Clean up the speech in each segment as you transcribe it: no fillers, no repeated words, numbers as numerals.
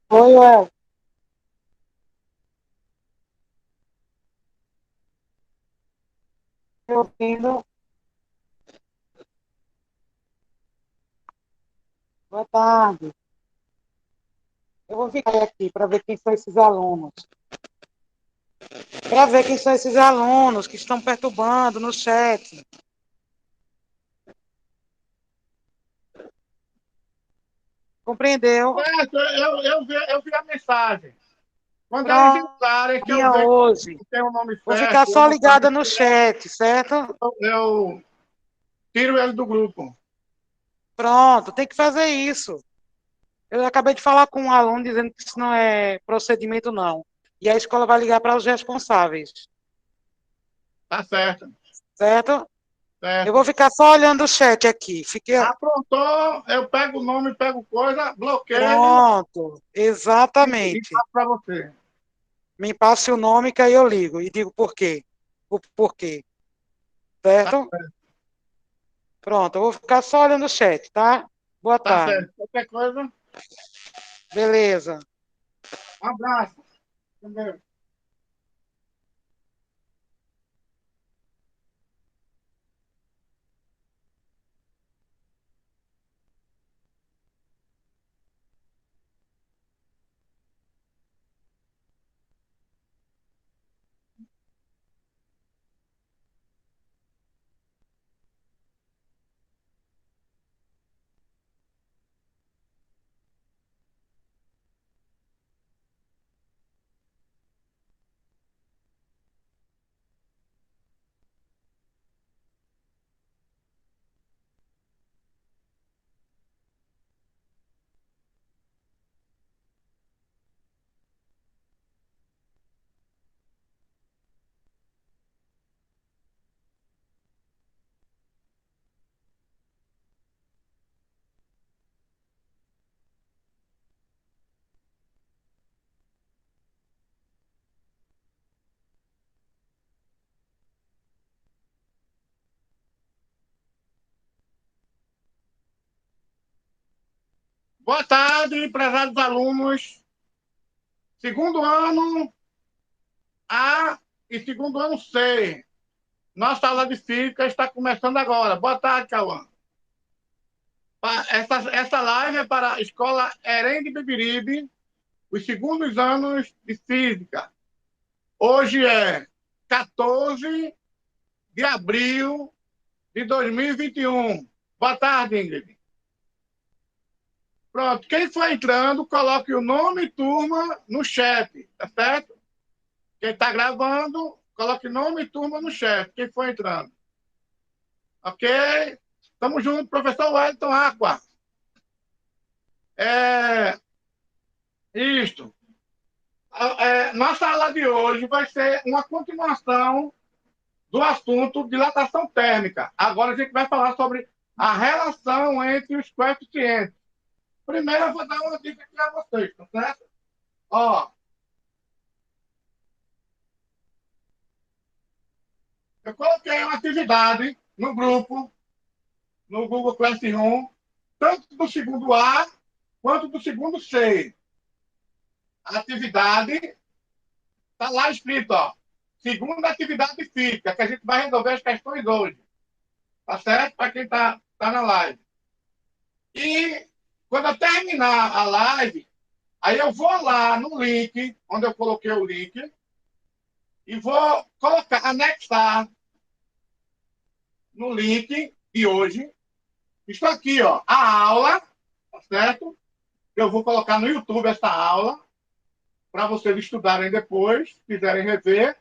Oi, Ué. Me ouvindo? Boa tarde. Eu vou ficar aqui para ver quem são esses alunos. Para ver quem são esses alunos que estão perturbando no chat. Compreendeu? Certo, eu vi a mensagem. Quando eles Pronto, entrarem, que eu minha vejo hoje. que tem o nome Vou ficar certo, eu só não ligada conheço, no chat, certo? eu tiro ele do grupo. Pronto, tem que fazer isso. Eu acabei de falar com um aluno dizendo que isso não é procedimento, não. E a escola vai ligar para os responsáveis, Tá certo, certo? Eu vou certo. ficar só olhando o chat aqui. Fique Aprontou, eu pego o nome, pego coisa, bloqueio pronto, e exatamente. passo para você. Me passe o nome que aí eu ligo e digo por quê. O porquê, Tá certo? certo, Pronto, eu vou ficar só olhando o chat, tá? Boa tá tarde. certo. Qualquer coisa, Beleza. um abraço. Entendeu? Boa tarde, prezados alunos. Segundo ano A e segundo ano C. Nossa aula de física está começando agora. Boa tarde, Cauã. Essa live é para a Escola Herém de Beberibe, os segundos anos de física. Hoje é 14 de abril de 2021. Boa tarde, Ingrid. Pronto, quem for entrando, coloque o nome e turma no chat, tá certo? Quem está gravando, coloque nome e turma no chat, quem for entrando. Ok? Tamo junto, professor Wellington Aqua. É, isto. Nossa aula de hoje vai ser uma continuação do assunto dilatação térmica. Agora a gente vai falar sobre a relação entre os coeficientes. Primeiro eu vou dar uma dica aqui a vocês, tá certo? Ó, eu coloquei uma atividade no grupo, no Google Classroom, tanto do segundo A quanto do segundo C. A atividade está lá escrito, ó. Segunda atividade física, que a gente vai resolver as questões hoje. Tá certo? Para quem tá na live. E quando eu terminar a live, aí eu vou lá no link, onde eu coloquei o link, e vou colocar, anexar no link de hoje. Isso aqui, ó, a aula, tá certo? Eu vou colocar no YouTube essa aula, para vocês estudarem depois, se quiserem rever.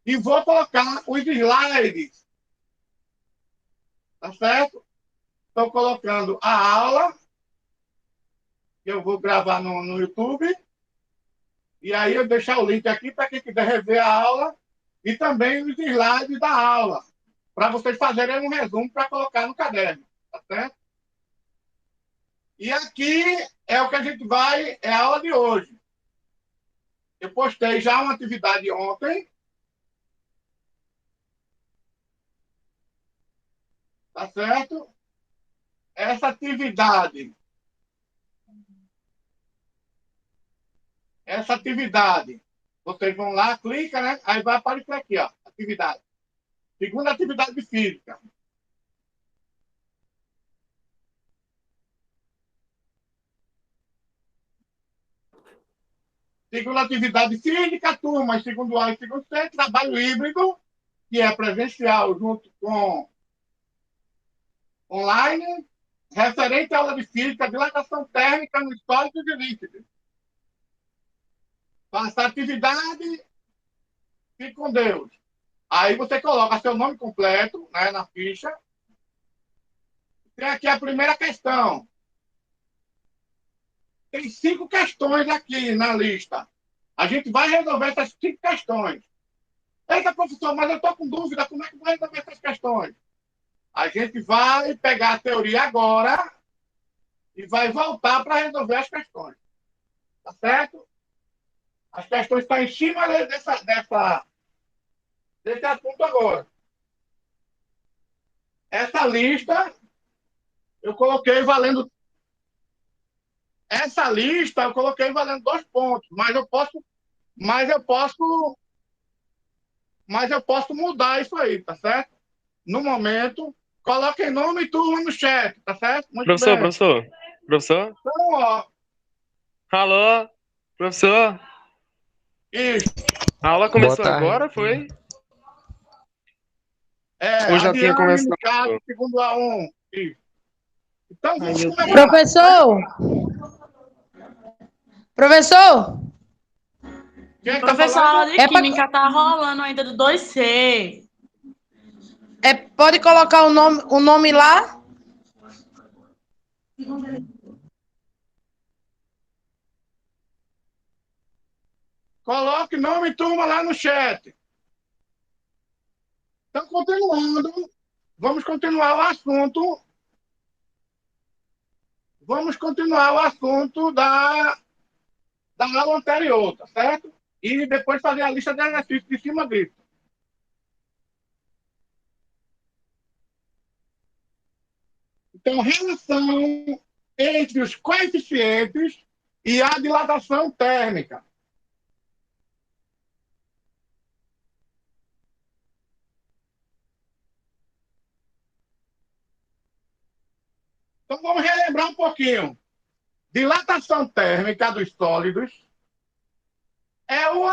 E vou colocar os slides, tá certo? Estou colocando a aula, que eu vou gravar no YouTube. E aí eu deixar o link aqui para quem quiser rever a aula e também os slides da aula, para vocês fazerem um resumo para colocar no caderno, tá certo? E aqui é o que a gente vai, é a aula de hoje. Eu postei já uma atividade ontem, Tá certo? Essa atividade, vocês vão lá, clica, né? Aí vai aparecer aqui, ó, atividade. Segunda atividade física. Segunda atividade física, turma, segundo A e segundo C, trabalho híbrido, que é presencial junto com online, referente à aula de física, dilatação térmica no histórico de líquidos. Faça a atividade, fique com Deus. Aí você coloca seu nome completo, né, na ficha. Tem aqui a primeira questão. Tem 5 questões aqui na lista. A gente vai resolver essas 5 questões. Eita, professor, mas eu estou com dúvida, como é que vai resolver essas questões? A gente vai pegar a teoria agora e vai voltar para resolver as questões. Tá certo? As questões estão em cima desse assunto agora. Essa lista, eu coloquei valendo. Essa lista, eu coloquei valendo 2 pontos, mas eu posso, mas eu posso mudar isso aí, tá certo? No momento, coloquem nome e turma no chat, tá certo? Muito Professor, bem. professor. Então, ó. Alô, professor. Isso. A aula começou agora, foi? Ou já tinha Adiane, começado? no caso, segundo A1. Isso. Então, vamos começar. Professor! Quem tá Professor, a aula falando? de química tá rolando ainda do 2C. Pode colocar o nome lá? Coloque nome e turma lá no chat. Então, continuando, vamos continuar o assunto. Vamos continuar o assunto da aula anterior, tá certo? E depois fazer a lista de exercícios em cima disso. Então, relação entre os coeficientes e a dilatação térmica. Então, vamos relembrar um pouquinho. Dilatação térmica dos sólidos é o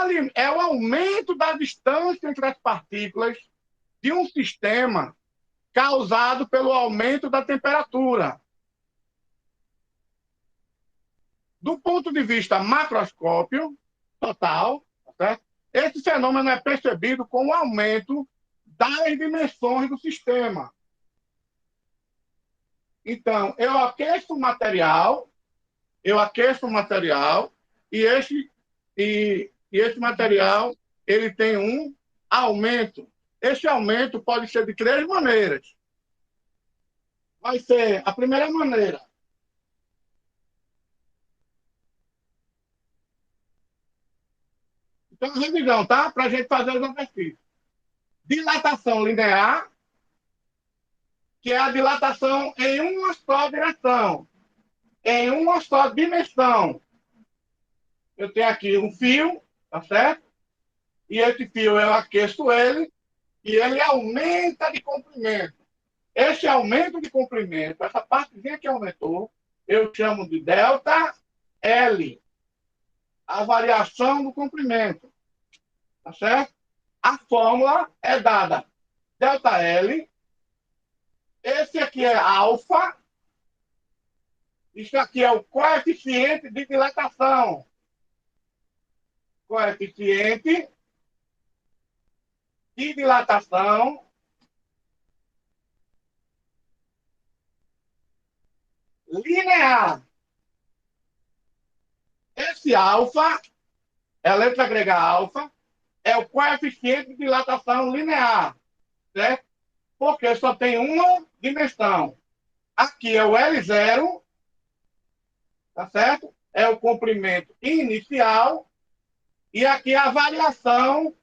aumento da distância entre as partículas de um sistema causado pelo aumento da temperatura. Do ponto de vista macroscópio total, certo? Esse fenômeno é percebido com o aumento das dimensões do sistema. Então, eu aqueço o material e esse material ele tem um aumento. Esse aumento pode ser de 3 maneiras. Vai ser a primeira maneira. Então, revisão, tá? Para a gente fazer os exercícios. Dilatação linear, que é a dilatação em uma só direção, em uma só dimensão. Eu tenho aqui um fio, tá certo? E esse fio eu aqueço ele e ele aumenta de comprimento. Esse aumento de comprimento, essa partezinha que aumentou, eu chamo de delta L, a variação do comprimento. Tá certo? A fórmula é dada delta L, esse aqui é alfa, isso aqui é o coeficiente de dilatação. Coeficiente de dilatação linear. Esse alfa, é a letra grega alfa, é o coeficiente de dilatação linear, certo? Porque só tem uma dimensão. Aqui é o L0, tá certo? É o comprimento inicial, e aqui é a variação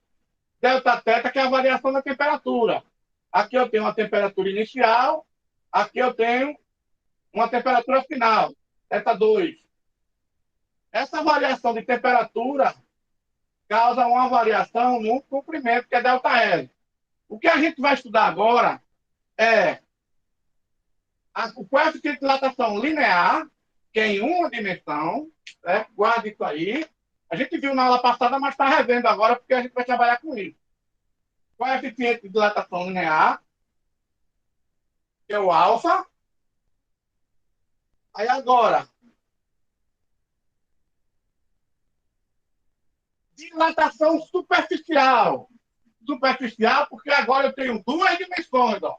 delta θ, que é a variação da temperatura. Aqui eu tenho uma temperatura inicial Aqui eu tenho uma temperatura final, θ2. Essa variação de temperatura causa uma variação no comprimento, que é ΔL. O que a gente vai estudar agora é o coeficiente de dilatação linear, que é em uma dimensão, né? Guarde isso aí. A gente viu na aula passada, mas está revendo agora, porque a gente vai trabalhar com isso. Coeficiente de dilatação linear, que é o alfa. Aí agora, dilatação superficial. Superficial, porque agora eu tenho duas dimensões, ó.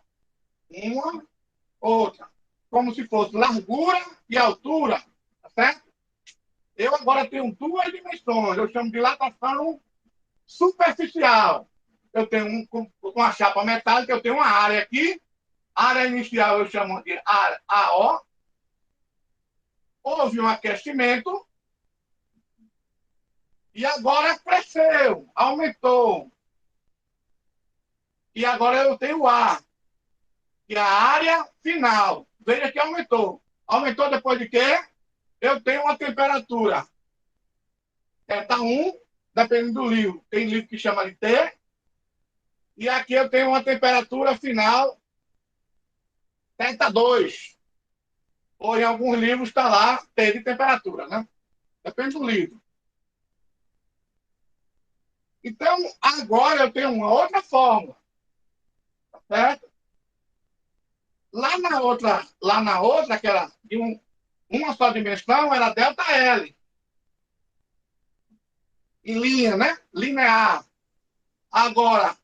Uma, outra. Como se fosse largura e altura, tá certo? Eu agora tenho duas dimensões. Eu chamo de dilatação superficial. Eu tenho uma chapa metálica, eu tenho uma área aqui. A área inicial eu chamo de área AO. Houve um aquecimento. E agora cresceu, aumentou. E agora eu tenho o A, que é a área final. Veja que aumentou. Aumentou depois de quê? Eu tenho uma temperatura. θ1, dependendo do livro. Tem livro que chama de T. E aqui eu tenho uma temperatura final θ2. Ou em alguns livros está lá T de temperatura, né? Depende do livro. Então, agora eu tenho uma outra fórmula. Tá certo? Lá na outra, que era de uma só dimensão, era ΔL. Em linha, né? Linear. Agora,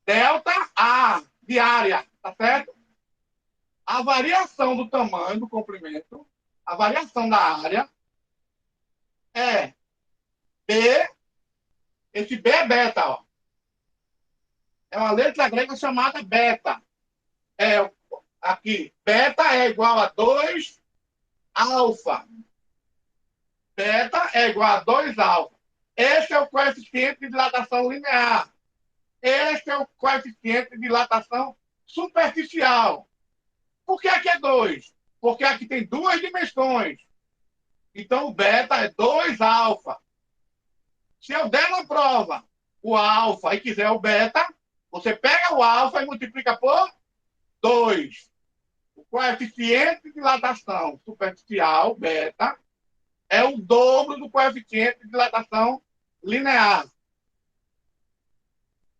ΔA, de área, tá certo? A variação do tamanho do comprimento, a variação da área, é B, esse B é beta, ó. É uma letra grega chamada beta. Aqui, beta é igual a 2 alfa. Beta é igual a 2 alfa. Esse é o coeficiente de dilatação linear. Esse é o coeficiente de dilatação superficial. Por que aqui é 2? Porque aqui tem duas dimensões. Então, o beta é 2 alfa. Se eu der na prova o alfa e quiser o beta, você pega o alfa e multiplica por 2. O coeficiente de dilatação superficial, beta, é o dobro do coeficiente de dilatação linear.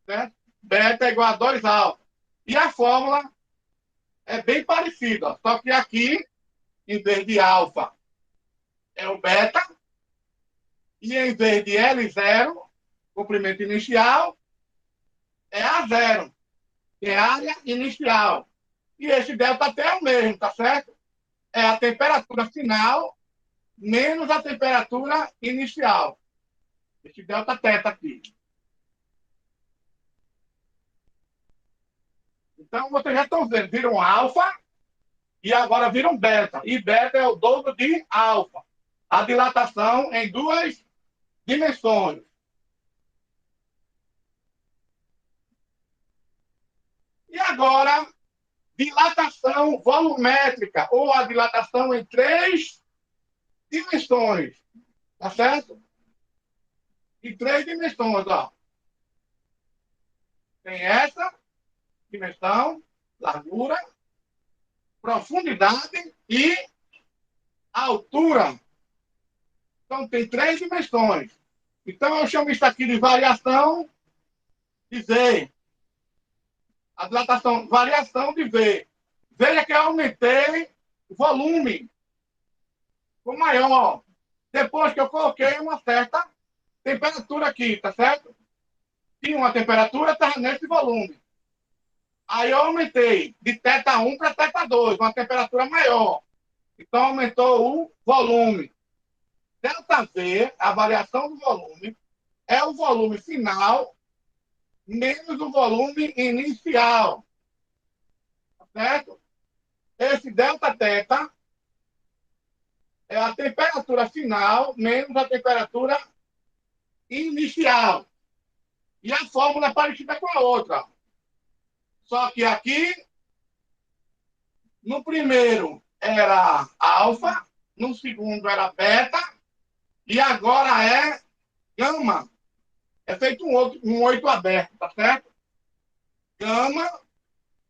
Certo? Beta é igual a 2 alfa. E a fórmula é bem parecida, ó. Só que aqui, em vez de alfa, é o beta. E em vez de L0, comprimento inicial, é A0, que é área inicial. E esse ΔT é o mesmo, tá certo? É a temperatura final menos a temperatura inicial. Esse ΔT aqui. Então, vocês já estão vendo, viram alfa e agora viram beta. E beta é o dobro de alfa. A dilatação em duas dimensões. E agora, dilatação volumétrica, ou a dilatação em três dimensões. Tá certo? Em três dimensões, ó. Tem essa dimensão, largura, profundidade e altura. Então, tem três dimensões. Então, eu chamo isso aqui de variação de V. A dilatação, variação de V. Veja que eu aumentei o volume. Ficou maior. Depois que eu coloquei uma certa temperatura aqui, tá certo? Tinha uma temperatura, estava nesse volume. Aí eu aumentei de θ1 para θ2, uma temperatura maior. Então, aumentou o volume. ΔV, a variação do volume, é o volume final menos o volume inicial. Tá certo? Esse ΔT é a temperatura final menos a temperatura inicial. E a fórmula é parecida com a outra. Só que aqui No primeiro era alfa, no segundo era beta, e agora é gama. É feito um 8 aberto, tá certo? Gama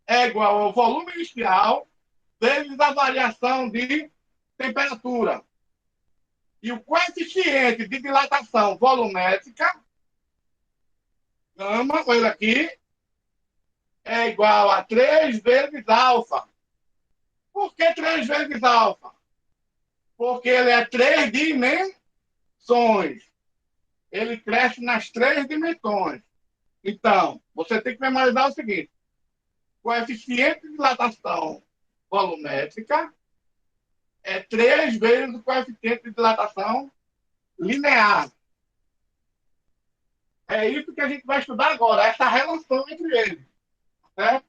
é igual ao volume inicial vezes a variação de temperatura. E o coeficiente de dilatação volumétrica, gama, olha aqui, é igual a 3 vezes alfa. Por que 3 vezes alfa? Porque ele é 3 dimensões. Ele cresce nas 3 dimensões. Então, você tem que memorizar o seguinte: coeficiente de dilatação volumétrica é 3 vezes o coeficiente de dilatação linear. É isso que a gente vai estudar agora, essa relação entre eles. Certo?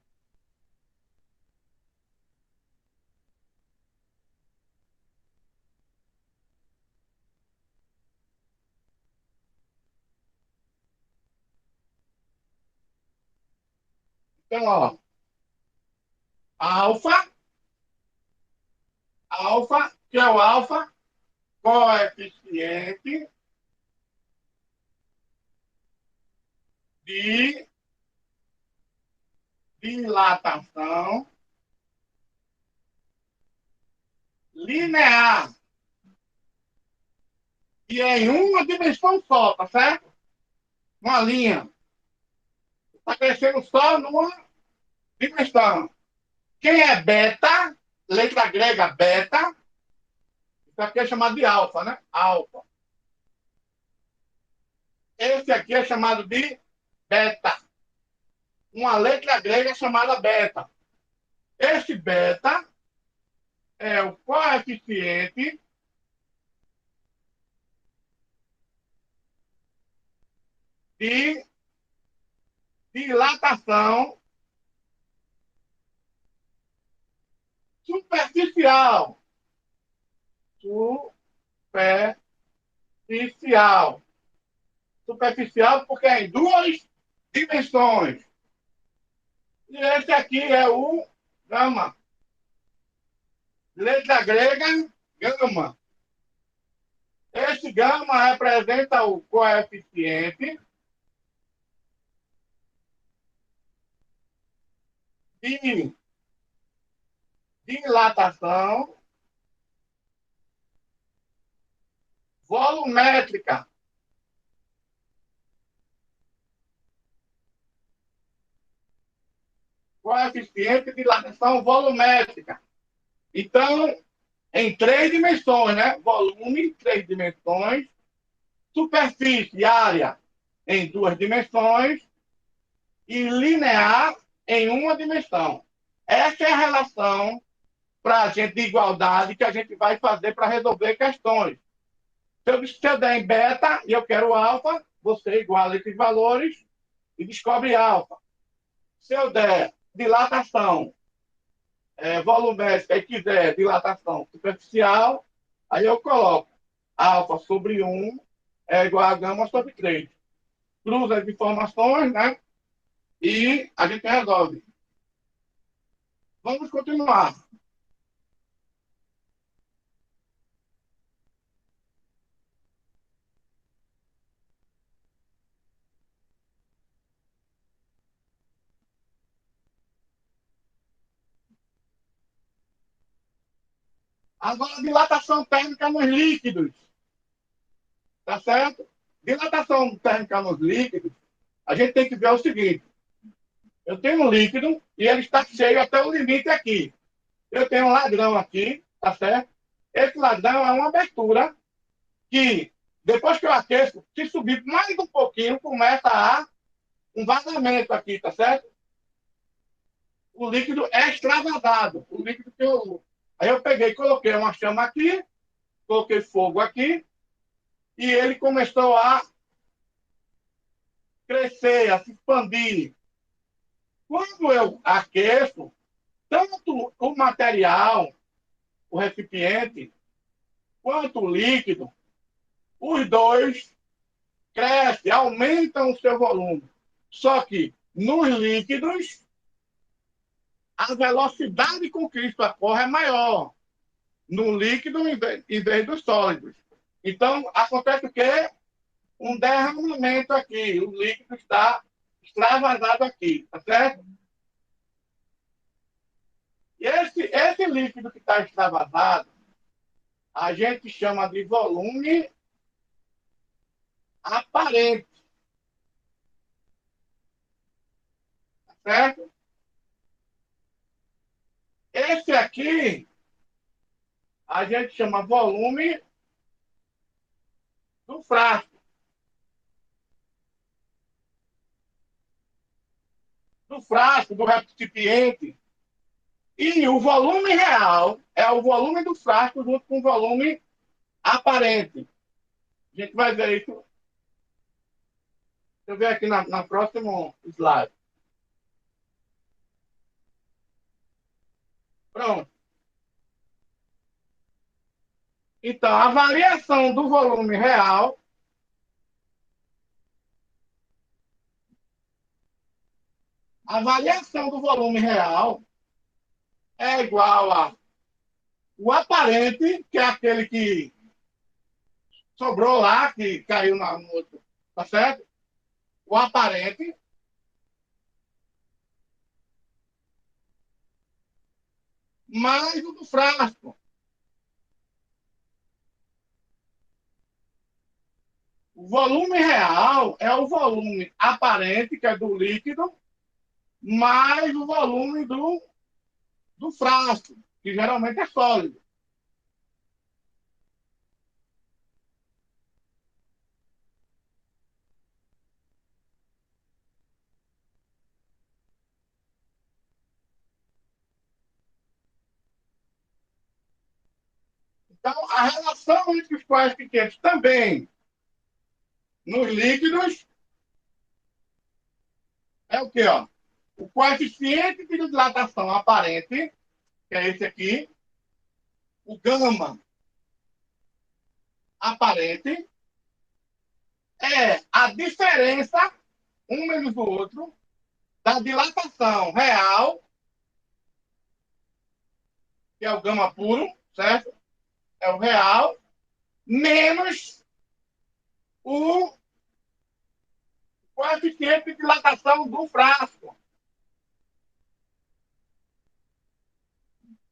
Então, ó, alfa, que é o alfa, coeficiente de dilatação linear. E é em uma dimensão só, tá certo? Uma linha. Está crescendo só numa dimensão. Quem é beta, letra grega beta, isso aqui é chamado de alfa, né? Alfa. Esse aqui é chamado de beta. Uma letra grega chamada beta. Esse beta é o coeficiente de dilatação superficial. Superficial. Superficial porque é em 2 dimensões. E esse aqui é o gama. Letra grega, gama. Esse gama representa o coeficiente de dilatação volumétrica. Coeficiente de dilatação volumétrica. Então, em 3 dimensões, né? Volume, 3 dimensões. Superfície, área, em 2 dimensões. E linear, em uma dimensão. Essa é a relação para a gente de igualdade que a gente vai fazer para resolver questões. Se eu der em beta e eu quero alfa, você iguala esses valores e descobre alfa. Se eu der dilatação volumétrica e quiser dilatação superficial, aí eu coloco alfa sobre 1 é igual a gama sobre 3. Cruza as informações, né? E a gente resolve. Vamos continuar. Agora, dilatação térmica nos líquidos. Tá certo? Dilatação térmica nos líquidos, a gente tem que ver o seguinte. Eu tenho um líquido e ele está cheio até o limite aqui. Eu tenho um ladrão aqui, tá certo? Esse ladrão é uma abertura que, depois que eu aqueço, se subir mais um pouquinho, começa a um vazamento aqui, tá certo? O líquido é extravasado, o líquido que eu... Aí eu peguei, coloquei uma chama aqui, coloquei fogo aqui, e ele começou a crescer, a se expandir. Quando eu aqueço, tanto o material, o recipiente, quanto o líquido, os dois crescem, aumentam o seu volume. Só que nos líquidos, a velocidade com que isso ocorre é maior no líquido em vez dos sólidos. Então, acontece o quê? Um derramamento aqui. O líquido está extravasado aqui, tá certo? E esse líquido que está extravasado, a gente chama de volume aparente. Tá certo? Esse aqui, a gente chama volume do frasco. Do frasco, do recipiente. E o volume real é o volume do frasco junto com o volume aparente. A gente vai ver isso. Deixa eu ver aqui na próxima slide. Pronto. Então, a variação do volume real é igual a o aparente, que é aquele que sobrou lá, que caiu no outro, tá certo? O aparente mais o do frasco. O volume real é o volume aparente, que é do líquido, mais o volume do frasco, que geralmente é sólido. Então, a relação entre os coeficientes também nos líquidos é o quê? Ó? O coeficiente de dilatação aparente, que é esse aqui, o gama aparente, é a diferença, um menos o outro, da dilatação real, que é o gama puro, certo? É o real, menos o coeficiente de dilatação do frasco.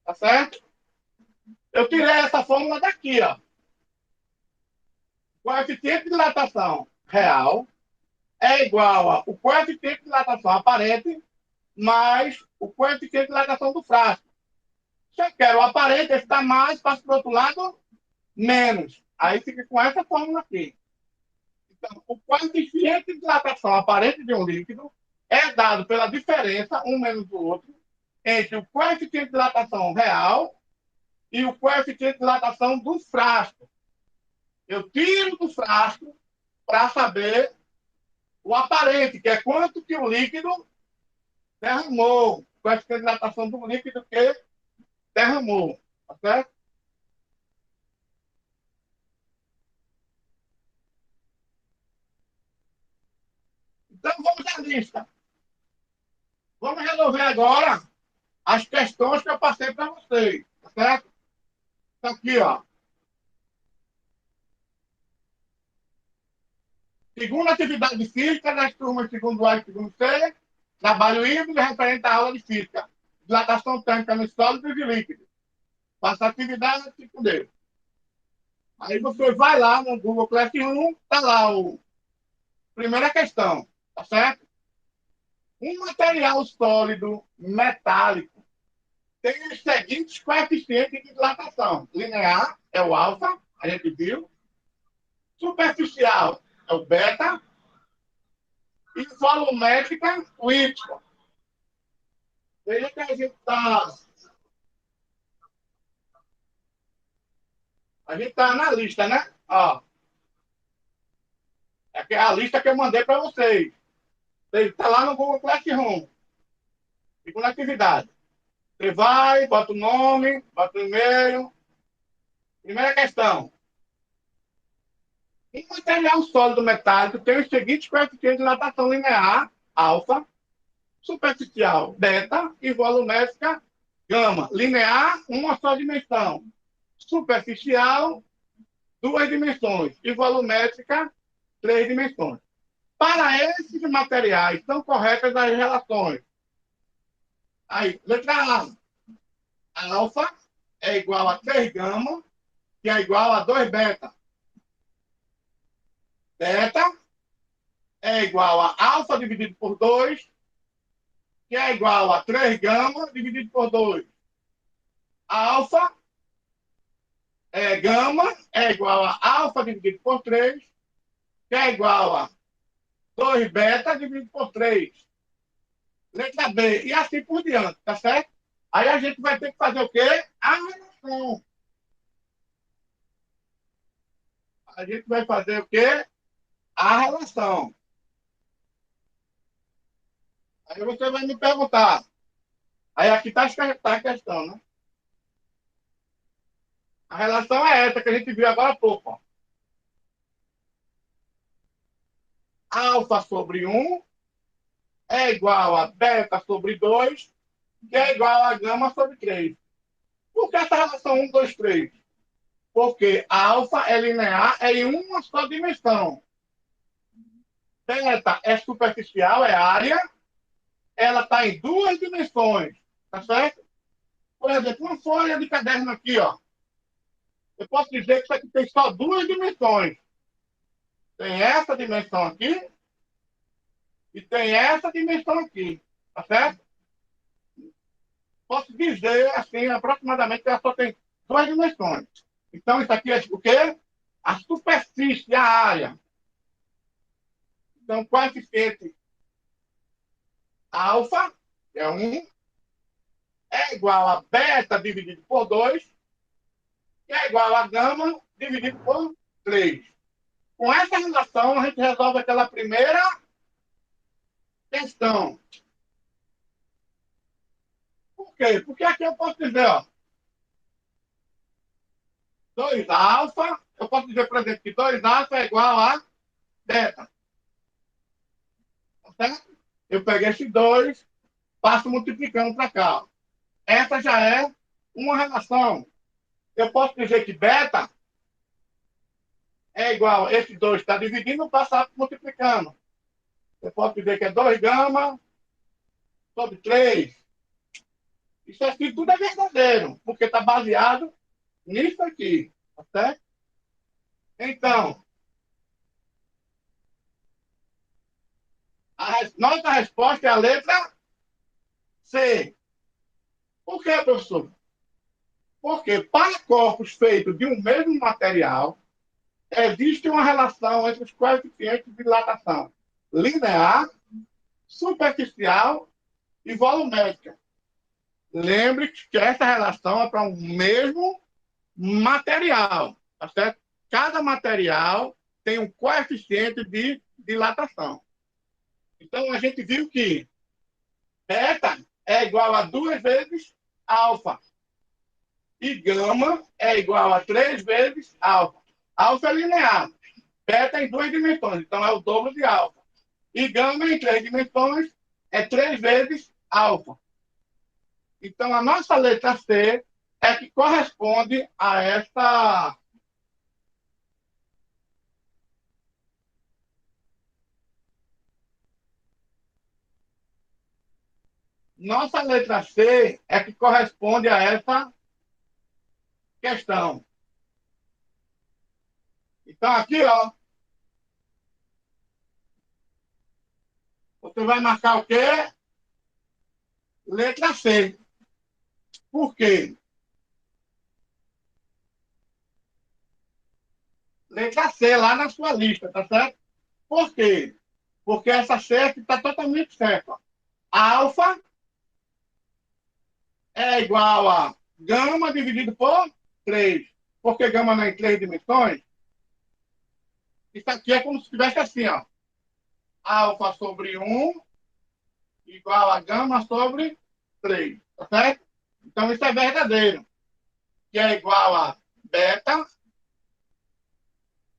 Tá certo? Eu tirei essa fórmula daqui, ó. O coeficiente de dilatação real é igual ao coeficiente de dilatação aparente mais o coeficiente de dilatação do frasco. Se eu quero o aparente, esse está mais, passa para o outro lado, menos. Aí fica com essa fórmula aqui. Então, o coeficiente de dilatação aparente de um líquido é dado pela diferença, um menos o outro, entre o coeficiente de dilatação real e o coeficiente de dilatação do frasco. Eu tiro do frasco para saber o aparente, que é quanto que o líquido derramou, o coeficiente de dilatação do líquido que derramou. Tá certo? Então, vamos à lista. Vamos resolver agora as questões que eu passei para vocês. Tá certo? Tá aqui, ó. Segunda atividade física das turmas segundo A e segundo C. Trabalho híbrido referente à aula de física. Dilatação térmica nos sólidos e líquidos. Faça a atividade 5D. Aí você vai lá no Google Classroom, tá lá o primeira questão, tá certo? Um material sólido metálico tem os seguintes coeficientes de dilatação. Linear é o alfa, a gente viu. Superficial é o beta. E volumétrica, o y. Veja que a gente está na lista, né? Ó. É a lista que eu mandei para vocês. Está lá no Google Classroom. Segunda atividade. Você vai, bota o nome, bota o e-mail. Primeira questão. Um material sólido metálico tem os seguintes coeficientes de dilatação linear, alfa, Superficial, beta, e volumétrica, gama. Linear, uma só dimensão. Superficial, duas dimensões. E volumétrica, três dimensões. Para esses materiais, são corretas as relações. Aí, letra A. Alfa é igual a 3 gama, que é igual a 2 beta. Beta é igual a alfa dividido por 2, que é igual a 3 gama dividido por 2. Alfa gama é igual a alfa dividido por 3, que é igual a 2 beta dividido por 3. Letra B. E assim por diante, tá certo? Aí a gente vai ter que fazer o quê? A relação. A gente vai fazer o quê? A relação. Aí você vai me perguntar. Aí aqui está a questão, né? A relação é essa que a gente viu agora há pouco. Ó. Alfa sobre 1 é igual a beta sobre 2, que é igual a gama sobre 3. Por que essa relação 1, 2, 3? Porque a alfa é linear, é em uma só dimensão. Beta é superficial, é área. Ela está em duas dimensões. Tá certo? Por exemplo, uma folha de caderno aqui, ó. Eu posso dizer que isso aqui tem só duas dimensões. Tem essa dimensão aqui e tem essa dimensão aqui. Tá certo? Posso dizer, assim, aproximadamente, que ela só tem duas dimensões. Então, isso aqui é o quê? A superfície, a área. Então, o coeficiente alfa, que é 1, é igual a beta dividido por 2, que é igual a gama dividido por 3. Com essa relação, a gente resolve aquela primeira questão. Por quê? Porque aqui eu posso dizer, ó, 2 alfa, eu posso dizer, por exemplo, que 2 alfa é igual a beta. Tá certo? Eu peguei esse 2, passo multiplicando para cá. Ó. Essa já é uma relação. Eu posso dizer que beta é igual, esse 2 está dividindo, passar multiplicando. Eu posso dizer que é 2 gama sobre 3. Isso aqui tudo é verdadeiro, porque está baseado nisso aqui. Tá certo? Então, nossa resposta é a letra C. Por quê, professor? Porque para corpos feitos de um mesmo material, existe uma relação entre os coeficientes de dilatação linear, superficial e volumétrica. Lembre que essa relação é para um mesmo material, tá certo? Cada material tem um coeficiente de dilatação. Então, a gente viu que beta é igual a 2 vezes alfa. E gama é igual a 3 vezes alfa. Alfa é linear. Beta em duas dimensões, então é o dobro de alfa. E gama em 3 dimensões é 3 vezes alfa. Então, a nossa letra C é que corresponde a esta... Nossa letra C é que corresponde a essa questão. Então, aqui, ó, você vai marcar o quê? Letra C. Por quê? Letra C, lá na sua lista, tá certo? Por quê? Porque essa C aqui está totalmente certa. Alfa é igual a gama dividido por 3. Porque gama não é em 3 dimensões? Isso aqui é como se estivesse assim, ó. Alfa sobre 1 igual a gama sobre 3. Tá certo? Então, isso é verdadeiro. Que é igual a beta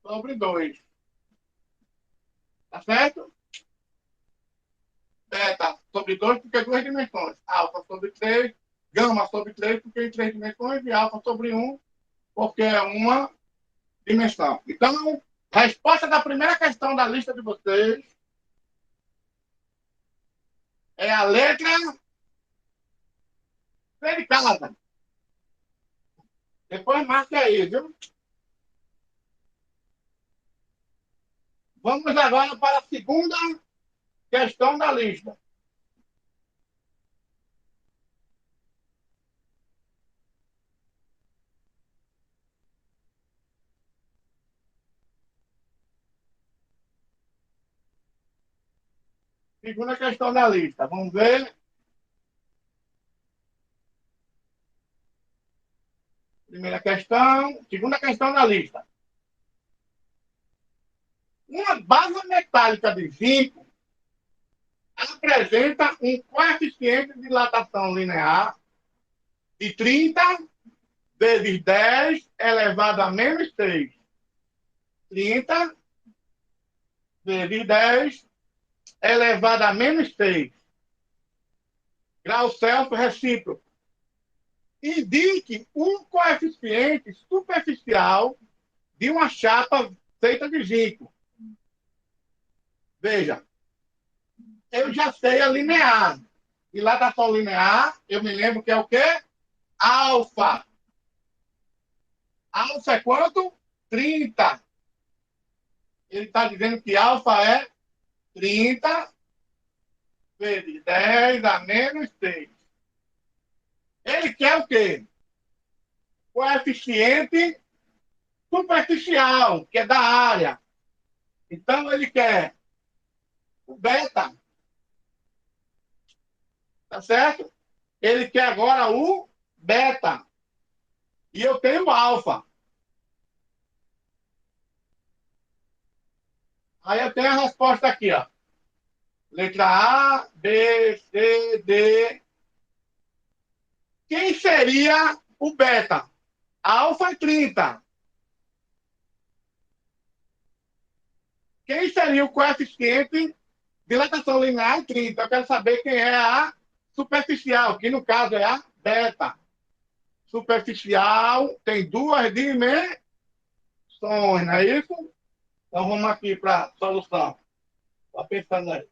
sobre 2. Tá certo? Beta sobre 2, porque duas dimensões. Alfa sobre 3, gama sobre 3, porque em 3 dimensões, e alfa sobre 1, porque é uma dimensão. Então, a resposta da primeira questão da lista de vocês é a letra C de casa. Depois marque aí, viu? Vamos agora para a segunda questão da lista. Segunda questão da lista. Vamos ver. Primeira questão. Segunda questão da lista. Uma base metálica de zinco apresenta um coeficiente de dilatação linear de 30 vezes 10 elevado a menos 6. 30 vezes 10 elevado a menos 6. Grau Celsius recíproco. Indique um coeficiente superficial de uma chapa feita de zinco. Veja, eu já sei a linear. Dilatação linear, eu me lembro que é o quê? Alfa. Alfa é quanto? 30. Ele está dizendo que alfa é 30 vezes 10 a menos 6. Ele quer o quê? Coeficiente superficial, que é da área. Então, ele quer o beta. Tá certo? Ele quer agora o beta. E eu tenho o alfa. Aí eu tenho a resposta aqui, ó. Letra A, B, C, D. Quem seria o beta? Alfa é 30. Quem seria o coeficiente de dilatação linear? 30. Eu quero saber quem é a superficial, que no caso é a beta. Superficial tem duas dimensões, não é isso? Então vamos aqui para a solução. Está pensando aí.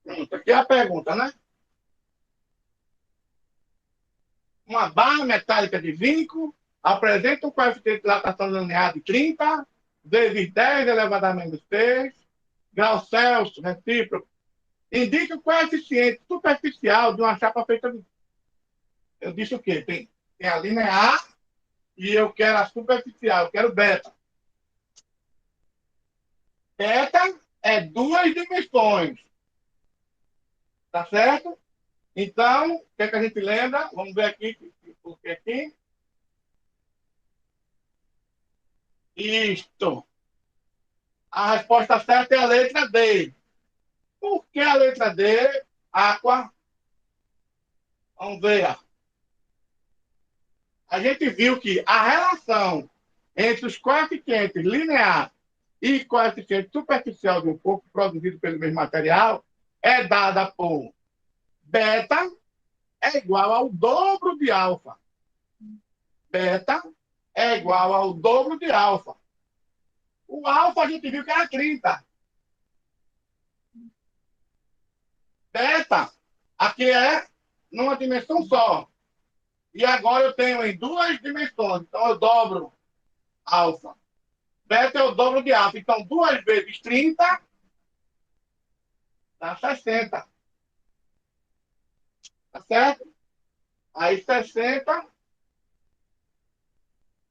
Pronto, aqui é a pergunta, né? Uma barra metálica de zinco apresenta um coeficiente de dilatação linear de 30 vezes 10 elevado a menos 6 graus Celsius recíproco. Indica o coeficiente superficial de uma chapa feita de... Eu disse o quê? Tem a linear e eu quero a superficial, eu quero beta. Beta é duas dimensões. Tá certo? Então, o que é que a gente lembra? Vamos ver aqui, porque aqui. Isto. A resposta certa é a letra D. Por que a letra D? Aqua. Vamos ver. A gente viu que a relação entre os coeficientes linear e coeficiente superficial de um corpo produzido pelo mesmo material é dada por beta é igual ao dobro de alfa. Beta é igual ao dobro de alfa. O alfa a gente viu que era 30. Beta, aqui é numa dimensão só. E agora eu tenho em duas dimensões. Então eu dobro alfa. Beta é o dobro de alfa. Então 2 vezes 30 dá 60. Tá certo? Aí 60.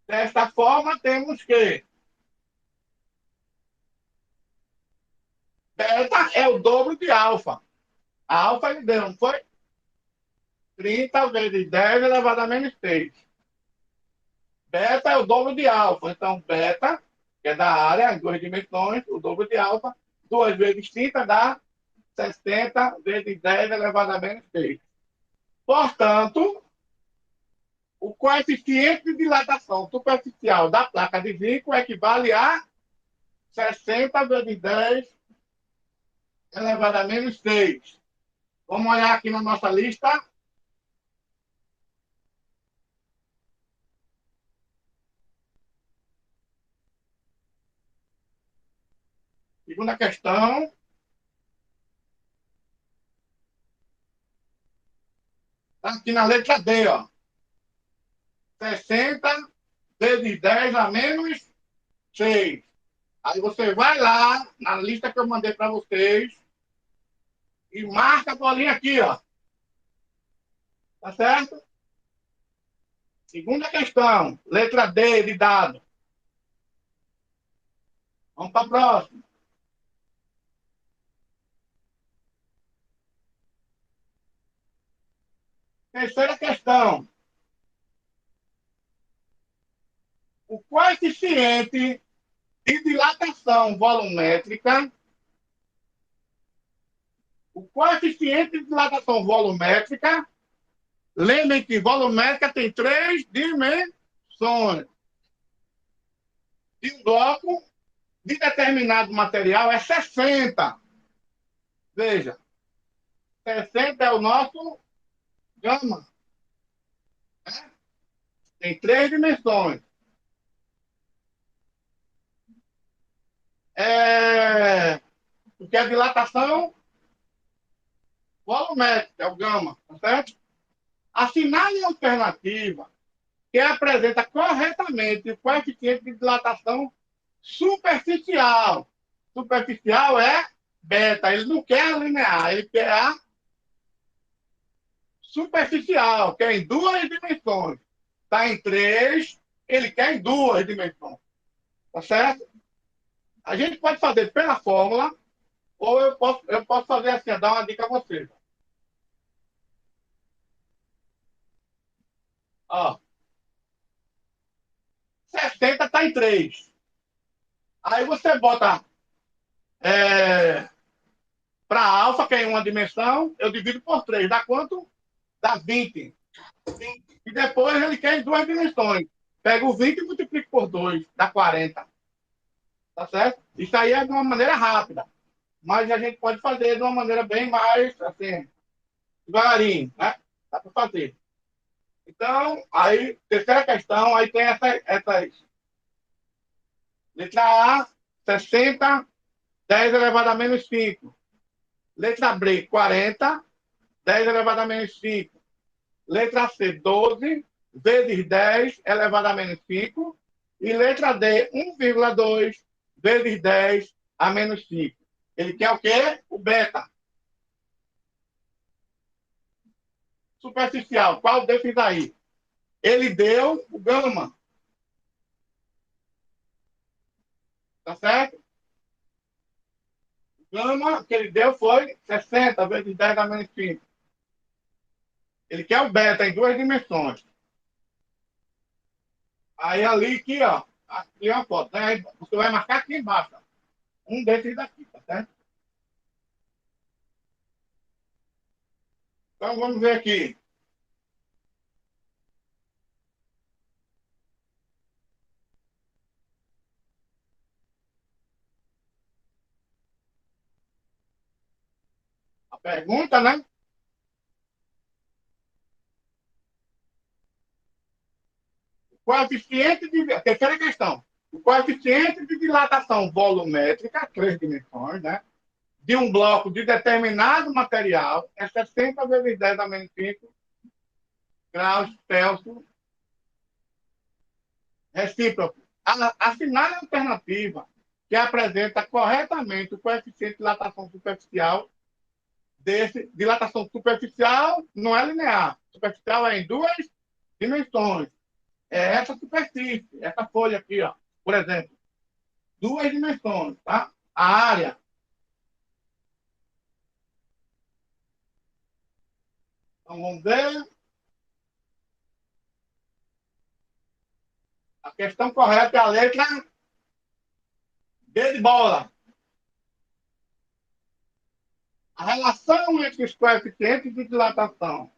Desta forma, temos que beta é o dobro de alfa. A alfa ele deu, não foi? 30 vezes 10 elevado a menos 6. Beta é o dobro de alfa. Então, beta, que é da área, em duas dimensões, o dobro de alfa, 2 vezes 30 dá 60 vezes 10 elevado a menos 6. Portanto, o coeficiente de dilatação superficial da placa de zinco equivale a 60 vezes 10 elevado a menos 6. Vamos olhar aqui na nossa lista. Segunda questão. Está aqui na letra D, ó. 60 vezes 10 a menos 6. Aí você vai lá na lista que eu mandei para vocês e marca a bolinha aqui, ó. Tá certo? Segunda questão, letra D de dado. Vamos para a próxima. Terceira questão. O coeficiente de dilatação volumétrica. O coeficiente de dilatação volumétrica. Lembrem que volumétrica tem 3 dimensões. De um bloco de determinado material é 60. Veja, 60 é o nosso gama. Tem 3 dimensões. Porque a dilatação volumétrica é o gama, tá certo? Assinale a alternativa que apresenta corretamente o coeficiente de dilatação superficial. Superficial é beta, ele não quer a linear, ele quer a superficial, que é em 2 dimensões. Está em 3, ele quer em 2 dimensões. Tá certo? A gente pode fazer pela fórmula, ou eu posso fazer assim, dar uma dica a vocês. Ó, 60 está em 3. Aí você bota para alfa, que é em 1 dimensão, eu divido por 3. Dá quanto? Dá 20. E depois ele quer em 2 dimensões. Pega o 20 e multiplica por 2. Dá 40. Tá certo? Isso aí é de uma maneira rápida. Mas a gente pode fazer de uma maneira bem mais, assim, devagarinho, né? Dá para fazer. Então, aí, terceira questão, aí tem essas. Letra A, 60, 10 elevado a menos 5. Letra B, 40, 10 elevado a menos 5. Letra C, 12, vezes 10 elevado a menos 5. E letra D, 1,2 vezes 10 a menos 5. Ele quer o quê? O beta. Superficial. Qual desses aí? Ele deu o gama. Tá certo? O gama que ele deu foi 60 vezes 10 a menos 5. Ele quer o beta em 2 dimensões. Aí ali, aqui, ó. Aqui é uma foto. Né? Aí você vai marcar aqui embaixo. Ó. Um desses daqui, tá certo? Então vamos ver aqui. A pergunta, né? Coeficiente de. Terceira questão. O coeficiente de dilatação volumétrica, 3 dimensões, né? De um bloco de determinado material é 60 vezes 10 a menos 5 graus Celsius recíproco. Assinale a alternativa que apresenta corretamente o coeficiente de dilatação superficial desse. Dilatação superficial não é linear. Superficial é em 2 dimensões. É essa superfície, essa folha aqui, ó, por exemplo. 2 dimensões, tá? A área. Então, vamos ver. A questão correta é a letra B de bola. A relação entre os coeficientes de dilatação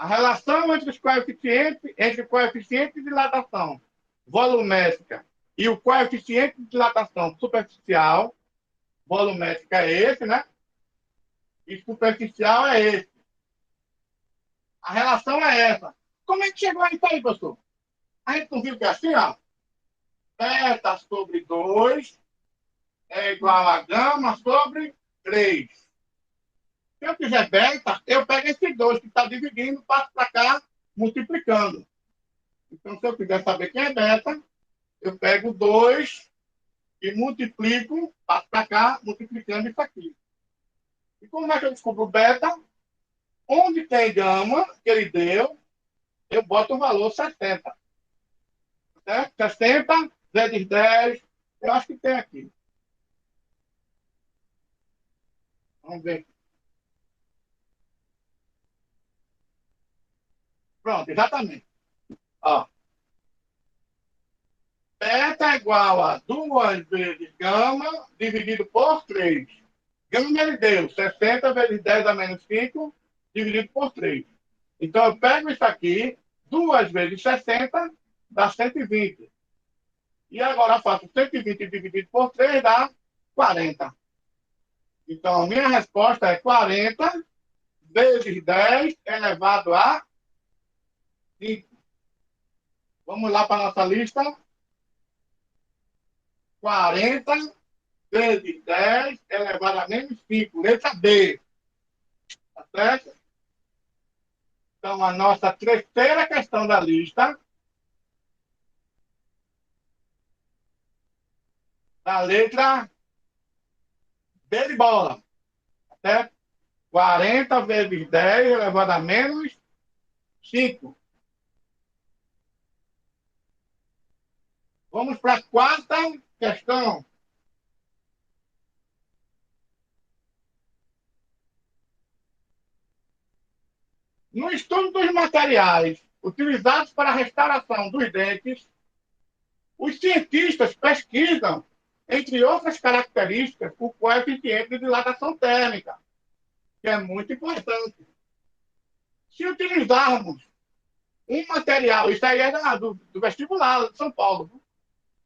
A relação entre o coeficiente de dilatação volumétrica e o coeficiente de dilatação superficial, volumétrica é esse, né? E superficial é esse. A relação é essa. Como é que chegou a isso aí, professor? A gente não viu que é assim, ó. Beta sobre 2 é igual a gama sobre 3. Se eu quiser beta, eu pego esse 2 que está dividindo, passo para cá, multiplicando. Então, se eu quiser saber quem é beta, eu pego 2 e multiplico, passo para cá, multiplicando isso aqui. E como é que eu descubro beta? Onde tem gama, que ele deu, eu boto o valor 60. Certo? 60 vezes 10, eu acho que tem aqui. Vamos ver. Pronto, exatamente. Ó. Beta é igual a 2 vezes gama dividido por 3. Gama ele deu 60 vezes 10 a menos 5 dividido por 3. Então, eu pego isso aqui, 2 vezes 60 dá 120. E agora faço 120 dividido por 3 dá 40. Então, a minha resposta é 40 vezes 10 elevado a 5. Vamos lá para a nossa lista. 40 vezes 10 elevado a menos 5. Letra B. Tá certo? Então, a nossa terceira questão da lista, da letra B de bola. Tá certo? 40 vezes 10 elevado a menos 5. Vamos para a quarta questão. No estudo dos materiais utilizados para a restauração dos dentes, os cientistas pesquisam, entre outras características, o coeficiente de dilatação térmica, que é muito importante. Se utilizarmos um material, isso aí é do vestibular de São Paulo,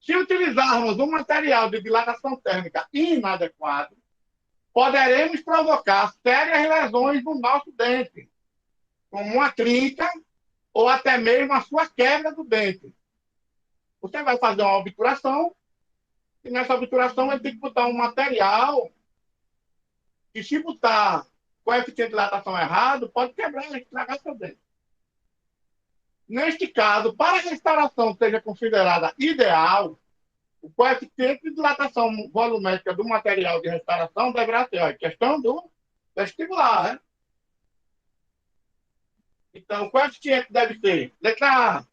se utilizarmos um material de dilatação térmica inadequado, poderemos provocar sérias lesões no nosso dente, como uma trinca ou até mesmo a sua quebra do dente. Você vai fazer uma obturação e nessa obturação ele tem que botar um material que, se botar coeficiente de dilatação errado, pode quebrar e estragar seu dente. Neste caso, para que a restauração seja considerada ideal, o coeficiente de dilatação volumétrica do material de restauração deverá ser, ó, questão do vestibular, né? Então, o coeficiente deve ser, letra A,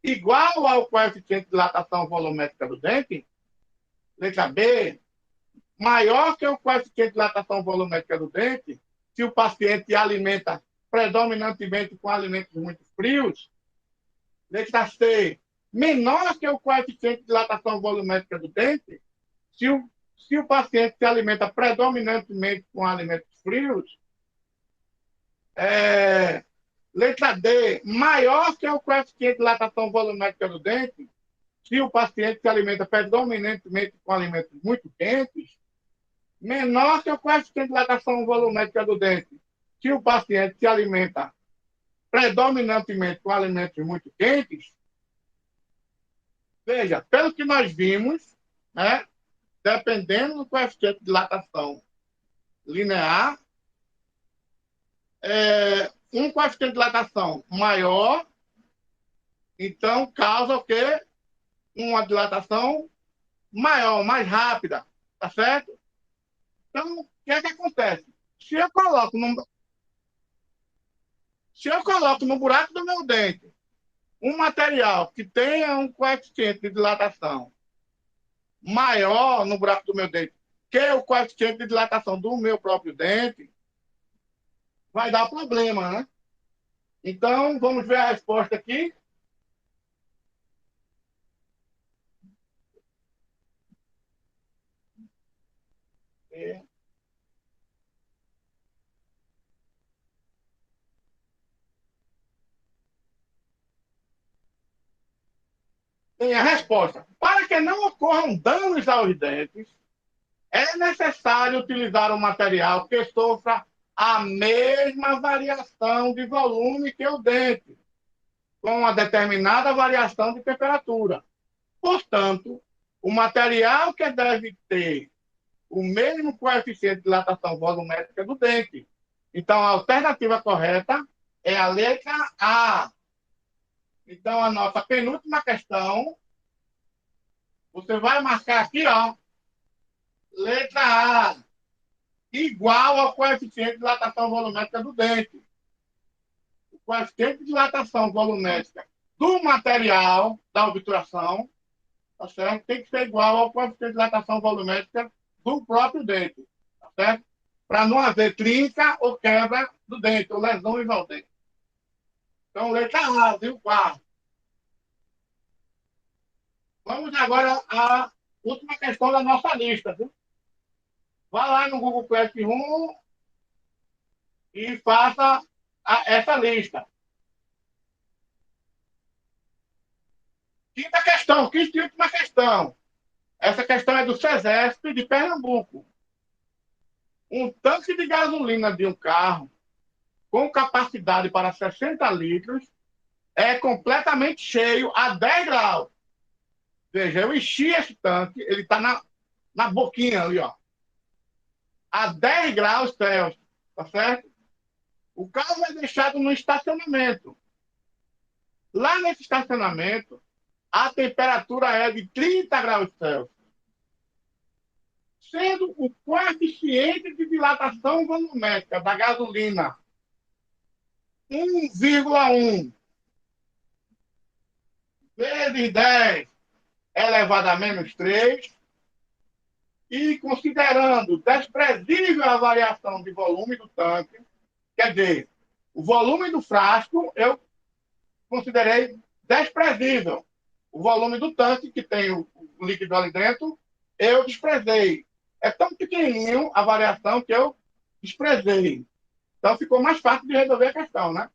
igual ao coeficiente de dilatação volumétrica do dente. Letra B, maior que o coeficiente de dilatação volumétrica do dente, se o paciente alimenta predominantemente com alimentos muito frios. Letra C, menor que o coeficiente de dilatação volumétrica do dente, se o paciente se alimenta predominantemente com alimentos frios. Letra D, maior que o coeficiente de dilatação volumétrica do dente, se o paciente se alimenta predominantemente com alimentos muito quentes. Menor que o coeficiente de dilatação volumétrica do dente, se o paciente se alimenta predominantemente com alimentos muito quentes. Veja, pelo que nós vimos, né, dependendo do coeficiente de dilatação linear, um coeficiente de dilatação maior, então causa o quê? Uma dilatação maior, mais rápida, tá certo? Então, o que é que acontece? Se eu coloco no buraco do meu dente um material que tenha um coeficiente de dilatação maior no buraco do meu dente que o coeficiente de dilatação do meu próprio dente, vai dar problema, né? Então, vamos ver a resposta aqui. tem a resposta. Para que não ocorram danos aos dentes, é necessário utilizar um material que sofra a mesma variação de volume que o dente, com uma determinada variação de temperatura. Portanto, o material que deve ter o mesmo coeficiente de dilatação volumétrica do dente. Então, a alternativa correta é a letra A. Então, a nossa penúltima questão, você vai marcar aqui, ó, letra A, igual ao coeficiente de dilatação volumétrica do dente. O coeficiente de dilatação volumétrica do material da obturação, tá certo? Tem que ser igual ao coeficiente de dilatação volumétrica do próprio dente, tá certo? Para não haver trinca ou quebra do dente, ou lesões ao dente. Então, letra A, viu? Quarto. Vamos agora à última questão da nossa lista, viu? Vá lá no Google Classroom e faça essa lista. Quinta e última questão. Essa questão é do SESESP de Pernambuco. Um tanque de gasolina de um carro com capacidade para 60 litros é completamente cheio a 10 graus. Veja, eu enchi esse tanque, ele está na boquinha ali, ó. A 10 graus Celsius, tá certo? O carro é deixado no estacionamento. Lá nesse estacionamento, a temperatura é de 30 graus Celsius. Sendo o coeficiente de dilatação volumétrica da gasolina 1,1 vezes 10 elevado a menos 3, e considerando desprezível a variação de volume do tanque, quer dizer, o volume do frasco eu considerei desprezível. O volume do tanque, que tem o líquido ali dentro, eu desprezei. É tão pequenininho a variação que eu desprezei. Então ficou mais fácil de resolver a questão, né?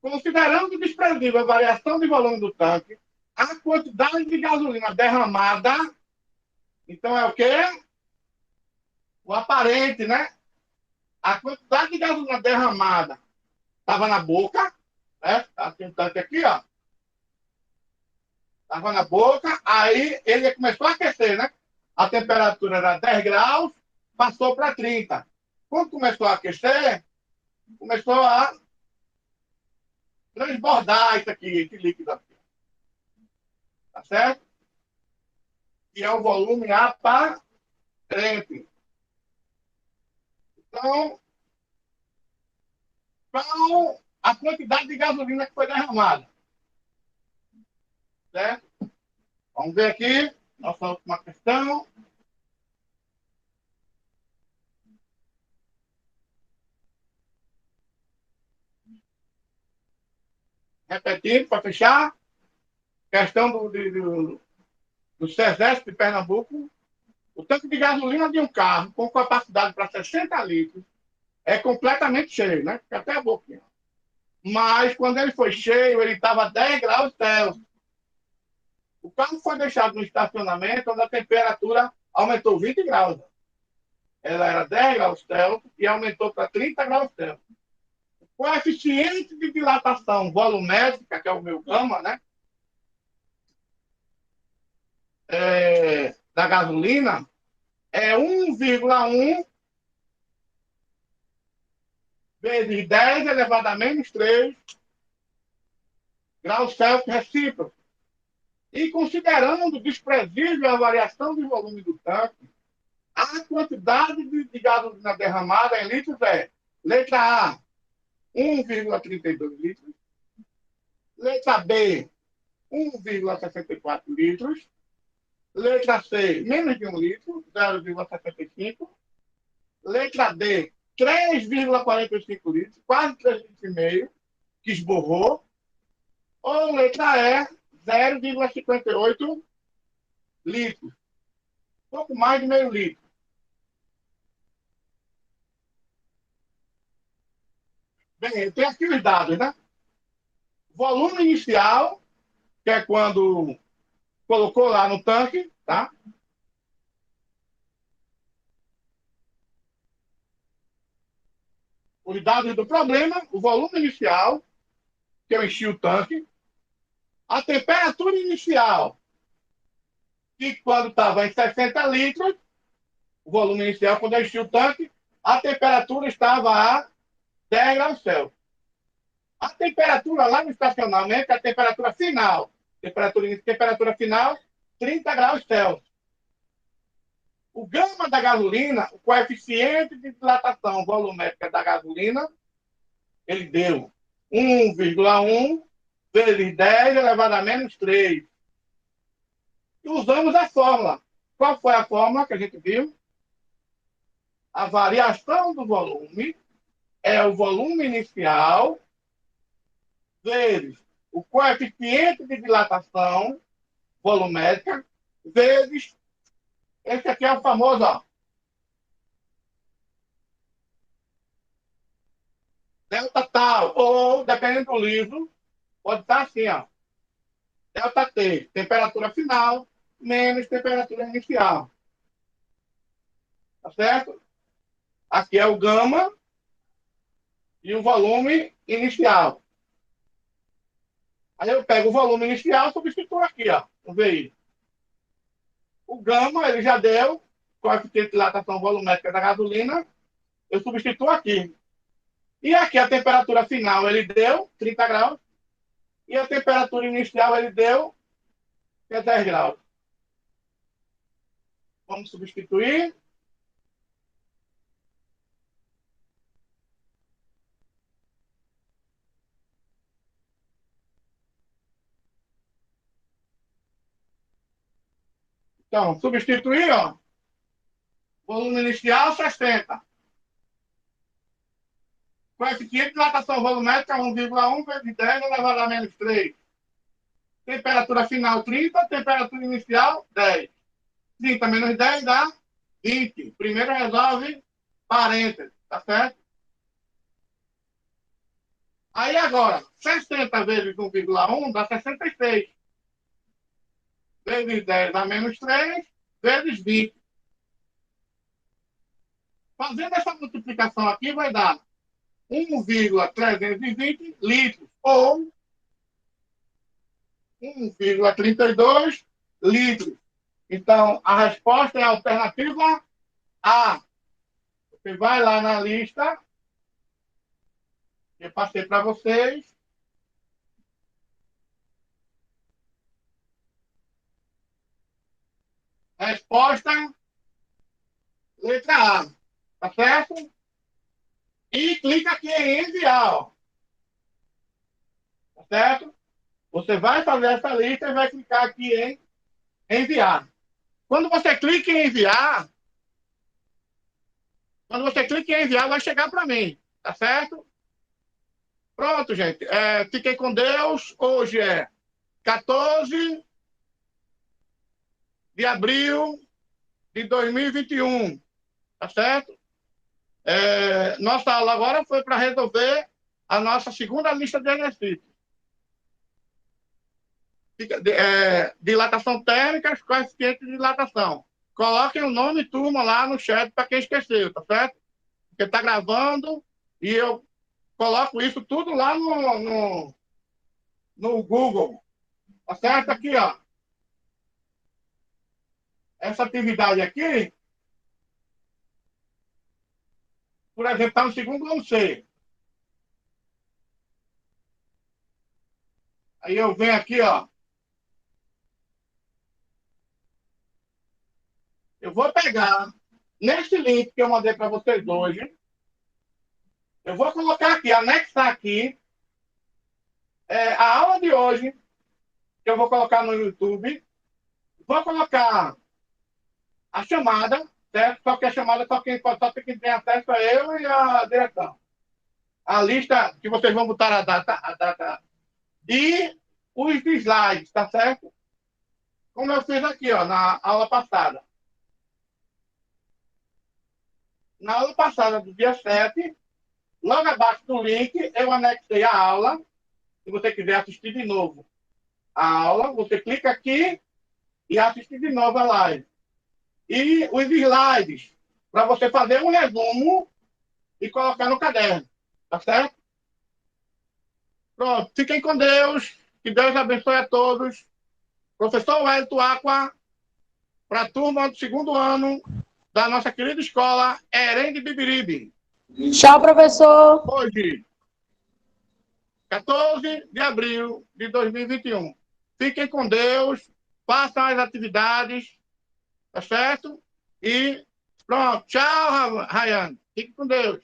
Considerando desprezível a variação de volume do tanque, a quantidade de gasolina derramada, então é o quê? O aparente, né? A quantidade de gasolina derramada estava na boca, né? Tem um tanque aqui, ó. Estava na boca, aí ele começou a aquecer, né? A temperatura era 10 graus, passou para 30. Quando começou a aquecer, começou a transbordar isso aqui, esse líquido aqui. Tá certo? E é o volume aparente. Então, qual a quantidade de gasolina que foi derramada? Certo? Vamos ver aqui, nossa última questão. Repetindo, para fechar. Questão do SESESP de Pernambuco. O tanque de gasolina de um carro com capacidade para 60 litros é completamente cheio, né? Fica até a boquinha. Mas, quando ele foi cheio, ele estava a 10 graus Celsius. O carro foi deixado no estacionamento, onde a temperatura aumentou 20 graus. Ela era 10 graus Celsius e aumentou para 30 graus Celsius. O coeficiente de dilatação volumétrica, que é o meu gama, né? Da gasolina, é 1,1 vezes 10 elevado a menos 3 graus Celsius recíproco. E considerando desprezível a variação de volume do tanque, a quantidade de gasolina derramada em litros é: letra A, 1,32 litros, letra B, 1,64 litros, letra C, menos de 1 litro, 0,75, letra D, 3,45 litros, quase 3,5 litros, que esborrou, ou letra E, 0,58 litros, pouco mais de meio litro. Bem, tem aqui os dados, né? volume inicial, que é quando colocou lá no tanque, tá? Os dados do problema, o volume inicial, que eu enchi o tanque, a temperatura inicial, que quando estava em 60 litros, o volume inicial, quando eu enchi o tanque, a temperatura estava a 10 graus Celsius. A temperatura lá no estacionamento, a temperatura final, temperatura final, 30 graus Celsius. O gama da gasolina, o coeficiente de dilatação volumétrica da gasolina, ele deu 1,1 vezes 10 elevado a menos 3. E usamos a fórmula. Qual foi a fórmula que a gente viu? A variação do volume é o volume inicial vezes o coeficiente de dilatação volumétrica vezes, esse aqui é o famoso, ó, delta tal, ou, dependendo do livro, pode estar assim, ó, delta T, temperatura final, menos temperatura inicial. Tá certo? Aqui é o gama e o volume inicial. Aí eu pego o volume inicial e substituo aqui, ó, no VI. O gama, ele já deu, coeficiente de dilatação volumétrica da gasolina, eu substituo aqui. E aqui a temperatura final, ele deu 30 graus, e a temperatura inicial, ele deu 10 graus. Vamos substituir. Então, substituir, ó, volume inicial, 60. Coeficiente de dilatação volumétrica, 1,1 vezes 10 elevado a menos 3. Temperatura final, 30. Temperatura inicial, 10. 30 menos 10 dá 20. Primeiro resolve parênteses, tá certo? Aí agora, 60 vezes 1,1 dá 66. Vezes 10 dá menos 3, vezes 20. Fazendo essa multiplicação aqui, vai dar 1,320 litros, ou 1,32 litros. Então, a resposta é a alternativa A. Você vai lá na lista, eu passei para vocês. Resposta, letra A. Tá certo? E clica aqui em enviar. Ó. Tá certo? Você vai fazer essa lista e vai clicar aqui em enviar. Quando você clica em enviar, vai chegar para mim. Tá certo? Pronto, gente. Fiquem com Deus. Hoje é 14 de abril de 2021. Tá certo? Nossa aula agora foi para resolver a nossa segunda lista de exercícios. Dilatação térmica, coeficiente de dilatação. Coloquem o nome e turma lá no chat para quem esqueceu, tá certo? Porque está gravando e eu coloco isso tudo lá no Google. Tá certo? Aqui, ó. Essa atividade aqui, por exemplo, está no segundo ano C. Aí eu venho aqui, ó. Eu vou pegar nesse link que eu mandei para vocês hoje. Eu vou colocar aqui, anexar aqui a aula de hoje, que eu vou colocar no YouTube. Vou colocar a chamada, certo? Só que a chamada só quem tem acesso a eu e a direção. A lista que vocês vão botar a data e os slides, tá certo? Como eu fiz aqui, ó, na aula passada. Na aula passada, do dia 7, logo abaixo do link, eu anexei a aula se você quiser assistir de novo a aula, você clica aqui e assiste de novo a live. E os slides, para você fazer um resumo e colocar no caderno. Tá certo? Pronto. Fiquem com Deus. Que Deus abençoe a todos. Professor Wellington Aqua, para a turma do 2º ano da nossa querida escola Herém de Bibiribe. Tchau, professor. Hoje, 14 de abril de 2021. Fiquem com Deus, façam as atividades, tá certo? E pronto. Tchau, Rayane. Fiquem com Deus.